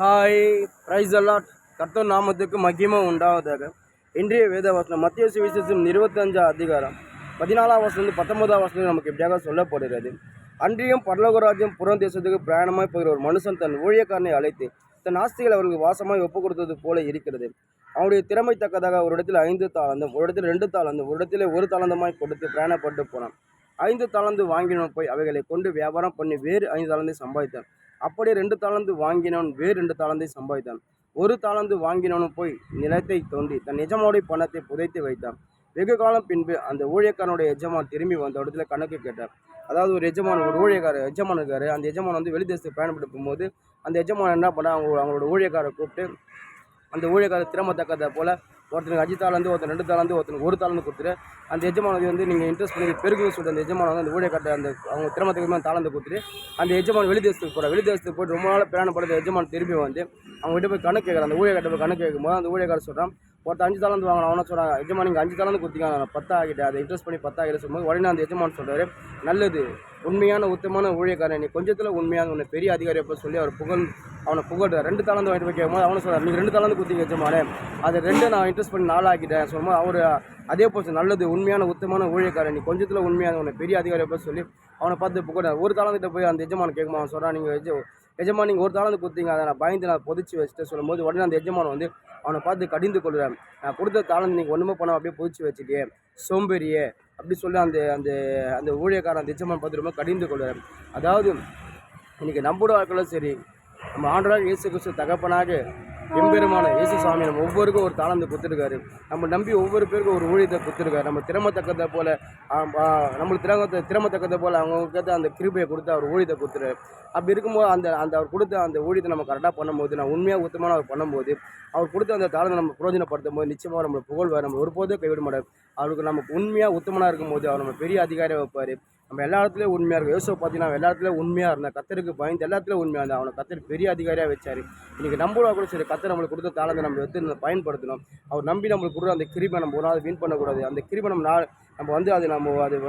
Hi price allot கர்த்தர் நாமத்துக்கு மகிமை உண்டாவதாக. இன்றைய வேத வசனம் மத்திய சுவிசேஷம் 25 அதிகாரம் 14 வசனம் 19 வசனம் நமக்கு எப்படியாக சொல்லப்படுகிறது. அன்றியும் பரலோகராஜ்யம் புறம் தேசத்துக்கு பிரயாணமாய் போகிற ஒரு மனுஷன் தன் ஊழியக்காரனை அழைத்து தன் ஆஸ்திகள் அவர்களுக்கு வாசமாய் ஒப்பு கொடுத்தது போல இருக்கிறது. அவனுடைய திறமை தக்கதாக ஒரு இடத்தில் 5 தாளந்தும், ஒரு இடத்தில் 2 தாளந்தும், ஒரு இடத்துல 1 தாளந்தமாய் கொடுத்து பிரயாணப்பட்டு போனான். 5 தாளந்து வாங்கினவன் போய் அவைகளை கொண்டு வியாபாரம் பண்ணி வேறு 5 தாளந்தை சம்பாதித்தான். அப்படியே 2 தாளந்து வாங்கினவன் வேறு 2 தாளந்தை சம்பாதித்தான். 1 தாளந்து வாங்கினவனும் போய் நிலத்தை தோண்டி தன் எஜமானுடைய பணத்தை புதைத்து வைத்தான். வெகு காலம் பின்பு அந்த ஊழியக்காரனுடைய எஜமான் திரும்பி வந்த இடத்துல கணக்கு கேட்டார். அதாவது ஒரு எஜமான் இருக்காரு. அந்த எஜமான் வந்து வெளி தேசத்துக்கு பயணப்பட்டு போகும்போது அந்த எஜமான் என்ன பண்ணா, அவங்களோட ஊழியக்காரை கூப்பிட்டு அந்த ஊழியக்காரர் திறமத்தக்கதை போல் ஒருத்தனுக்கு 5 தாளந்து, ஒருத்தன் 2 தாளந்து, ஒருத்தனுக்கு 1 தாளந்து கொடுத்துட்டு அந்த எஜமானது வந்து நீங்கள் இன்ட்ரெஸ்ட் பண்ணி பெருகுன்னு சொல்லிட்டு அந்த எஜமான் வந்து அந்த ஊழியக்காரத்தை அந்த அவங்க திறமத்தக்கமாக தாளந்து கொடுத்துட்டு அந்த எஜமான் வெளி தேசத்துக்கு போய்ட்டு ரொம்ப நாள் பிரயாணப்படுற எஜமான் திரும்பி வந்து அவங்க கிட்ட போய் கணக்கு கேட்குறான். அந்த ஊழியக்காரத்தை போய் கணக்கு கேட்கும்போது அந்த ஊழியக்காரர் சொல்கிறான், ஒருத்தர் 5 தாளந்து வாங்கினா அவனை சொல்கிறான், எஜமான் நீங்கள் 5 தாளந்து கொடுத்தீங்க, நான் 10 ஆகிட்டேன், அதை இன்ட்ரெஸ்ட் பண்ணி 10 ஆகிட்டு சொல்லும்போது உடனே அந்த எஜமான் சொல்கிறாரு, நல்லது, உண்மையான உத்தமான ஊழியக்காரன், நீ கொஞ்சத்தில் உண்மையான உன்னை பெரிய அதிகாரி அப்போ சொல்லி அவனை புகழ்றார். 2 தாளந்து வாங்கிட்டு போய் கேட்கும்போது அவனை சொல்கிறார், நீங்கள் 2 தாளந்து கொடுத்தீங்க எஜமானே, அதை 2 நான் இன்ட்ரெஸ்ட் பண்ணி 4 ஆக்கிட்டேன் சொல்லும்போது அவர் அதே போல் நல்லது, உண்மையான உத்தமான ஊழியக்காரன், நீ கொஞ்சத்தில் உண்மையான உன்னை பெரிய அதிகாரி அப்போ சொல்லி அவனை பார்த்து புகழ்றார். 1 தாளந்துகிட்ட போய் அந்த எஜமான் கேட்குமா, அவன் சொல்கிறான், நீங்கள் எஜமான் நீங்கள் 1 தாளந்து கொடுத்தீங்க, அதை நான் பயந்து நான் பொதிச்சு வச்சுட்டு சொல்லும்போது உடனே அந்த எஜமான் வந்து அவனை பார்த்து கடிந்து கொள்கிறான். நான் கொடுத்த தாளந்து நீங்கள் ஒன்றுமே பண்ண அப்படியே பொதிச்சு வச்சுட்டியே, சோம்பேறியே அப்படி சொல்லி அந்த அந்த அந்த ஊழியக்காரன் அந்த எஜமான் பார்த்து ரொம்ப கடிந்து கொள்கிறார். அதாவது இன்றைக்கி நம்மளோட வாழ்க்கையிலும் சரி, நம்ம ஆண்டவராக இயேசு கிறிஸ்து தகப்பனாக எம்பெருமான இயேசு சாமி நம்ம ஒவ்வொருக்கும் ஒரு தாளந்து கொடுத்துருக்காரு. நம்ம நம்பி ஒவ்வொரு பேருக்கும் ஒரு ஊழியத்தை கொடுத்துருக்காரு. நம்ம திறமத்தக்கதை போல் நம்மளுக்கு திறமத்தக்கதை போல் அவங்களுக்கு அந்த கிருபையை கொடுத்து அவர் ஊழியத்தை கொடுத்துரு. அப்படி இருக்கும்போது அந்த அவர் கொடுத்த அந்த ஊழியத்தை நம்ம கரெக்டாக பண்ணும்போது, நான் உண்மையாக உத்தமான அவர் பண்ணும்போது, அவர் கொடுத்த அந்த தாளத்தை நம்ம பிரயோஜனப்படுத்தும் போது நிச்சயமாக நம்மளை புகழ்வார். நம்ம ஒருபோதும் கைவிட மாட்டார். அவருக்கு நமக்கு உண்மையாக உத்தமனாக இருக்கும்போது அவர் நம்ம பெரிய அதிகாரியாக வைப்பார். நம்ம எல்லா இடத்துலையும் உண்மையாக இருக்கும். யோசிச்சு பார்த்தீங்கன்னா எல்லா இடத்துலையும் உண்மையாக இருந்தால், கத்தருக்கு பயந்து எல்லா இடத்துலையும் உண்மையாக இருந்தால் அவனை கத்தர் பெரிய அதிகாரியாக வச்சார். இன்றைக்கி நம்மளோட கூட சரி, கத்தர் நம்மளுக்கு கொடுத்த தாளத்தை நம்ம எடுத்து பயன்படுத்தணும். அவர் நம்பி நம்மளுக்கு கொடுக்குற அந்த கிருபை நம்ம ஒரு நாள் வீண் பண்ணக்கூடாது. அந்த கிருபை நம்ம வந்து அது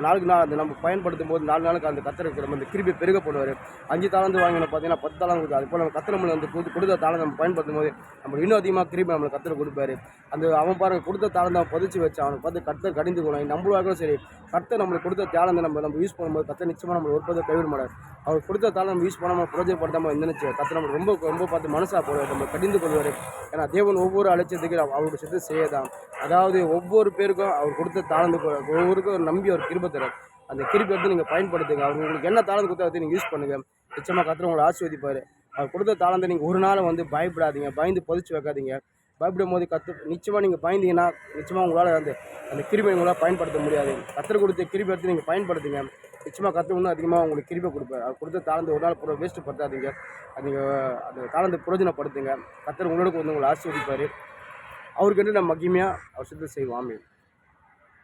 நாளுக்கு நாள் அது நம்ம பயன்படுத்தும் போது 4 நாளுக்கு அந்த கத்தருக்கு நம்ம அந்த கிருபை பெருக பண்ணுவார். 5 தாளந்து வாங்கின பார்த்தீங்கன்னா 10 தாளந்து கொடுத்து அது போல் நம்ம கத்தர் நம்மளை வந்து கொடுத்த தாளத்தை நம்ம பயன்படுத்தும் போது நம்மளுக்கு இன்னும் அதிகமாக கிருபை நம்மளுக்கு கத்தர் கொடுப்பாரு. அவன் பாருங்கள் கொடுத்த தாளத்தை அவன் பதிச்சு வச்சு அவனுக்கு பார்த்து கத்தர் கடிந்து கொள்ளலாம். நம்மளுக்கும் சரி, கத்தர் நம்மளுக்கு கொடுத்த தாளத்தை நம்ம யூஸ் பண்ணும்போது கத்தர் நிச்சயமாக நம்மளை ஒருபோதும் கைவிட மாட்டார். அவர் கொடுத்த தாளம் நம்ம யூஸ் பண்ணாமல் பிரயோஜனப்படுத்தாமல் இருந்துச்சு கத்தர் நம்ம ரொம்ப பார்த்து மனசாக போடுவார், நம்ம கடிந்து கொள்வார். ஏன்னா தேவன் ஒவ்வொரு அலட்சியத்துக்கு அவருடைய சித்த செய்யதான். அதாவது ஒவ்வொரு பேருக்கும் அவர் கொடுத்த தாளந்து ஒவ்வொருக்கும் நம்பி அவர் கிருபை தரார். அந்த கிருபை எடுத்து நீங்கள் பயன்படுத்துங்க. அவர் உங்களுக்கு என்ன தாளந்து கொடுத்தா நீங்கள் யூஸ் பண்ணுங்கள். நிச்சயமாக கத்தர் உங்களை ஆசீர்வதிப்பார். அவர் கொடுத்த தாளந்தை நீங்கள் ஒரு நாள் வந்து பயப்படாதீங்க, பயந்து பொதிச்சு வைக்காதீங்க. பயப்படும் போது நிச்சயமாக நீங்கள் பயந்தீங்கன்னா நிச்சயமாக உங்களால் அந்த கிருபை உங்களால் பயன்படுத்த முடியாது. கத்தர் கொடுத்த கிருபை எடுத்து நீங்கள் பயன்படுத்துங்க. நிச்சயமாக கத்தர் இன்னும் அதிகமாக உங்களுக்கு கிருபை கொடுப்பார். அவர் கொடுத்த தாளந்து ஒரு நாள் வேஸ்ட்டு படுத்தாதீங்க. நீங்கள் அந்த தாளந்தை பிரயோஜனப்படுத்துங்க. கத்தர் உங்களோட வந்து உங்களை ஆசீர்வதிப்பார். அவருக்கு நம்ம மகிமையாக அவர் சித்தம் செய்வோம். ஆமென்.